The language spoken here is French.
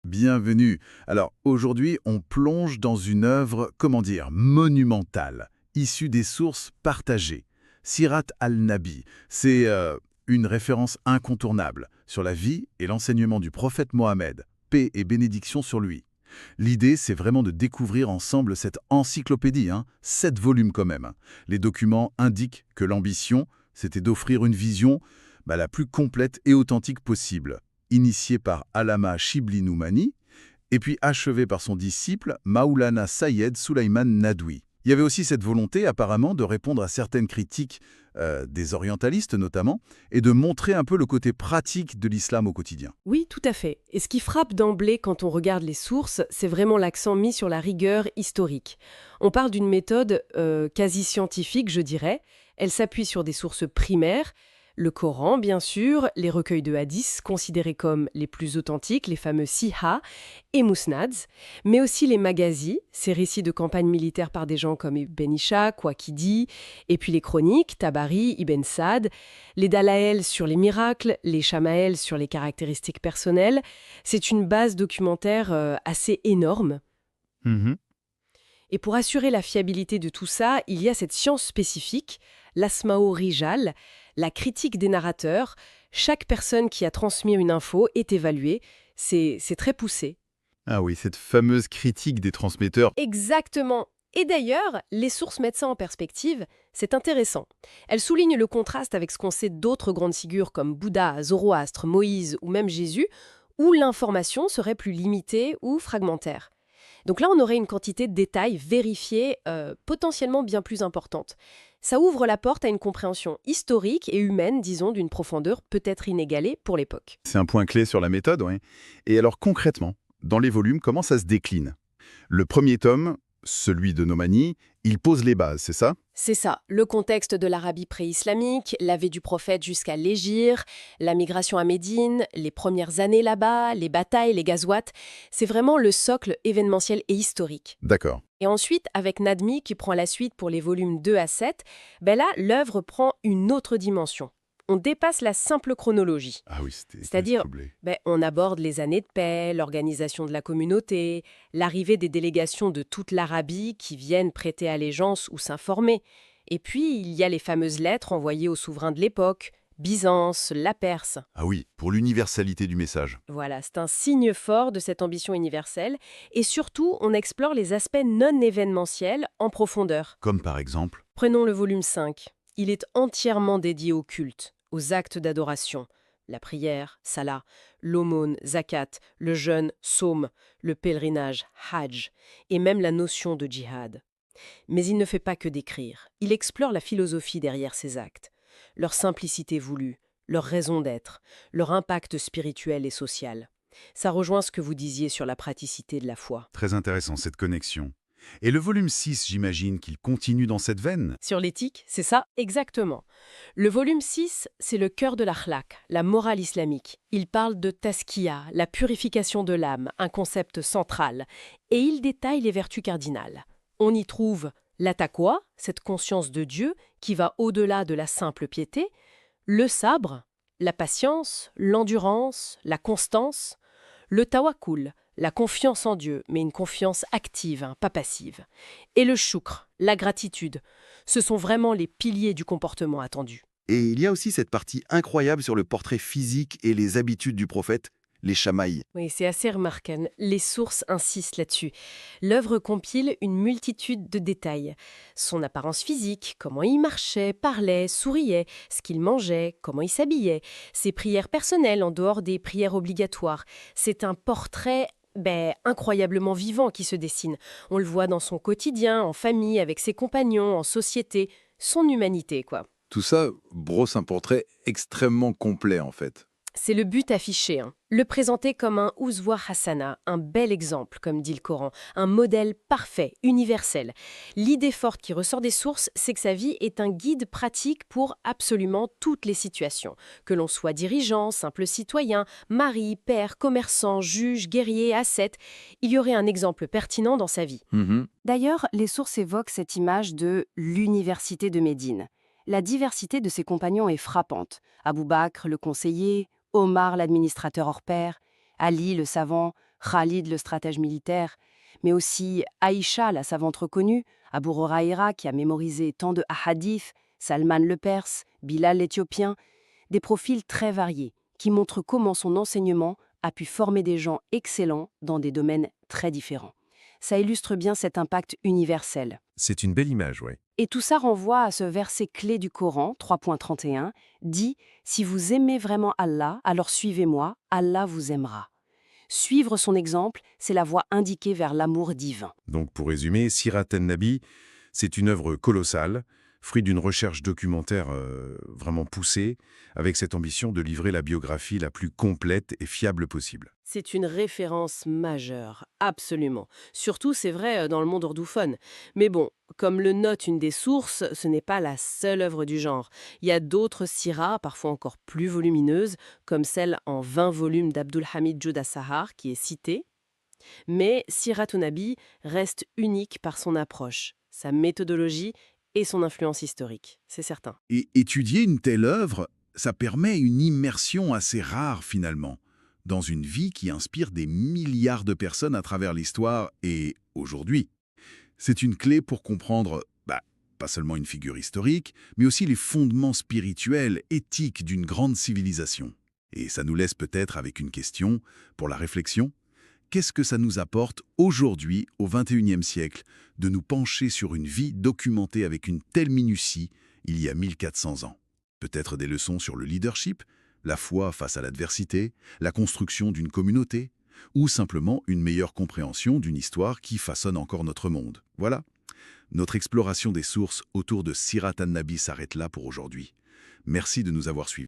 Bienvenue. Alors aujourd'hui, on plonge dans une œuvre, monumentale, issue des sources partagées. Sirat al-Nabi, c'est une référence incontournable sur la vie et l'enseignement du prophète Mohammed, paix et bénédiction sur lui. L'idée, c'est vraiment de découvrir ensemble cette encyclopédie, 7 volumes quand même. Les documents indiquent que l'ambition, c'était d'offrir une vision la plus complète et authentique possible, initiée par Allama Shibli Noumani, et puis achevée par son disciple Maoulana Sayed Sulaiman Nadoui. Il y avait aussi cette volonté, apparemment, de répondre à certaines critiques des orientalistes notamment, et de montrer un peu le côté pratique de l'islam au quotidien. Oui, tout à fait. Et ce qui frappe d'emblée quand on regarde les sources, c'est vraiment l'accent mis sur la rigueur historique. On parle d'une méthode quasi scientifique, je dirais. Elle s'appuie sur des sources primaires, le Coran, bien sûr, les recueils de hadiths considérés comme les plus authentiques, les fameux Siha et Musnads, mais aussi les magazis, ces récits de campagnes militaires par des gens comme Ibn Ishaq, Waqidi, et puis les chroniques, Tabari, Ibn Sa'd, les Dalaël sur les miracles, les Chamaël sur les caractéristiques personnelles. C'est une base documentaire assez énorme. Mhm. Et pour assurer la fiabilité de tout ça, il y a cette science spécifique, l'asmao rijal, la critique des narrateurs. Chaque personne qui a transmis une info est évaluée. C'est très poussé. Ah oui, cette fameuse critique des transmetteurs. Exactement. Et d'ailleurs, les sources mettent ça en perspective. C'est intéressant. Elles soulignent le contraste avec ce qu'on sait d'autres grandes figures comme Bouddha, Zoroastre, Moïse ou même Jésus, où l'information serait plus limitée ou fragmentaire. Donc là, on aurait une quantité de détails vérifiés potentiellement bien plus importante. Ça ouvre la porte à une compréhension historique et humaine, disons, d'une profondeur peut-être inégalée pour l'époque. C'est un point clé sur la méthode, oui. Et alors concrètement, dans les volumes, comment ça se décline? Le premier tome, celui de Nomani, il pose les bases, c'est ça? C'est ça, le contexte de l'Arabie pré-islamique, la vie du prophète jusqu'à l'Hégire, la migration à Médine, les premières années là-bas, les batailles, les ghazouats, c'est vraiment le socle événementiel et historique. D'accord. Et ensuite, avec Nadmi qui prend la suite pour les volumes 2 à 7, là, l'œuvre prend une autre dimension. On dépasse la simple chronologie. Ah oui, c'était C'est-à-dire, troublé. on aborde les années de paix, l'organisation de la communauté, l'arrivée des délégations de toute l'Arabie qui viennent prêter allégeance ou s'informer. Et puis, il y a les fameuses lettres envoyées aux souverains de l'époque, Byzance, la Perse. Ah oui, pour l'universalité du message. Voilà, c'est un signe fort de cette ambition universelle. Et surtout, on explore les aspects non événementiels en profondeur. Comme par exemple. Prenons le volume 5. Il est entièrement dédié au culte, aux actes d'adoration. La prière, salah, l'aumône, zakat, le jeûne, saum, le pèlerinage, hajj, et même la notion de djihad. Mais il ne fait pas que décrire. Il explore la philosophie derrière ces actes, leur simplicité voulue, leur raison d'être, leur impact spirituel et social. Ça rejoint ce que vous disiez sur la praticité de la foi. Très intéressant, cette connexion. Et le volume 6, j'imagine qu'il continue dans cette veine. Sur l'éthique, c'est ça exactement. Le volume 6, c'est le cœur de l'akhlaq, la morale islamique. Il parle de taskiya, la purification de l'âme, un concept central, et il détaille les vertus cardinales. On y trouve la taqwa, cette conscience de Dieu qui va au-delà de la simple piété, le sabre, la patience, l'endurance, la constance, le tawakkul, la confiance en Dieu, mais une confiance active, pas passive. Et le shukr, la gratitude. Ce sont vraiment les piliers du comportement attendu. Et il y a aussi cette partie incroyable sur le portrait physique et les habitudes du prophète, les chamaïs. Oui, c'est assez remarquable. Les sources insistent là-dessus. L'œuvre compile une multitude de détails. Son apparence physique, comment il marchait, parlait, souriait, ce qu'il mangeait, comment il s'habillait, ses prières personnelles en dehors des prières obligatoires. C'est un portrait incroyablement vivant qui se dessine. On le voit dans son quotidien, en famille, avec ses compagnons, en société, son humanité, quoi. Tout ça brosse un portrait extrêmement complet en fait. C'est le but affiché. Le présenter comme un Uswa Hasana, un bel exemple, comme dit le Coran, un modèle parfait, universel. L'idée forte qui ressort des sources, c'est que sa vie est un guide pratique pour absolument toutes les situations. Que l'on soit dirigeant, simple citoyen, mari, père, commerçant, juge, guerrier, ascète, il y aurait un exemple pertinent dans sa vie. D'ailleurs, les sources évoquent cette image de l'université de Médine. La diversité de ses compagnons est frappante. Abou Bakr, le conseiller, Omar, l'administrateur hors pair, Ali, le savant, Khalid, le stratège militaire, mais aussi Aïcha, la savante reconnue, Abu Huraïra qui a mémorisé tant de hadiths, Salman le Perse, Bilal l'Éthiopien, des profils très variés qui montrent comment son enseignement a pu former des gens excellents dans des domaines très différents. Ça illustre bien cet impact universel. C'est une belle image, ouais. Et tout ça renvoie à ce verset clé du Coran, 3.31, dit « Si vous aimez vraiment Allah, alors suivez-moi, Allah vous aimera ». Suivre son exemple, c'est la voie indiquée vers l'amour divin. Donc pour résumer, Sirat an-Nabi, c'est une œuvre colossale, fruit d'une recherche documentaire vraiment poussée, avec cette ambition de livrer la biographie la plus complète et fiable possible. C'est une référence majeure, absolument. Surtout, c'est vrai, dans le monde ordophone. Mais bon, comme le note une des sources, ce n'est pas la seule œuvre du genre. Il y a d'autres siras, parfois encore plus volumineuses, comme celle en 20 volumes d'Abdul Hamid Juda Sahar, qui est citée. Mais Sirat an-Nabi reste unique par son approche, sa méthodologie et son influence historique, c'est certain. Et étudier une telle œuvre, ça permet une immersion assez rare finalement, dans une vie qui inspire des milliards de personnes à travers l'histoire et aujourd'hui. C'est une clé pour comprendre, pas seulement une figure historique, mais aussi les fondements spirituels, éthiques d'une grande civilisation. Et ça nous laisse peut-être avec une question pour la réflexion. Qu'est-ce que ça nous apporte aujourd'hui, au XXIe siècle, de nous pencher sur une vie documentée avec une telle minutie il y a 1400 ans? Peut-être des leçons sur le leadership, la foi face à l'adversité, la construction d'une communauté, ou simplement une meilleure compréhension d'une histoire qui façonne encore notre monde. Voilà. Notre exploration des sources autour de Sirat an-Nabi s'arrête là pour aujourd'hui. Merci de nous avoir suivis.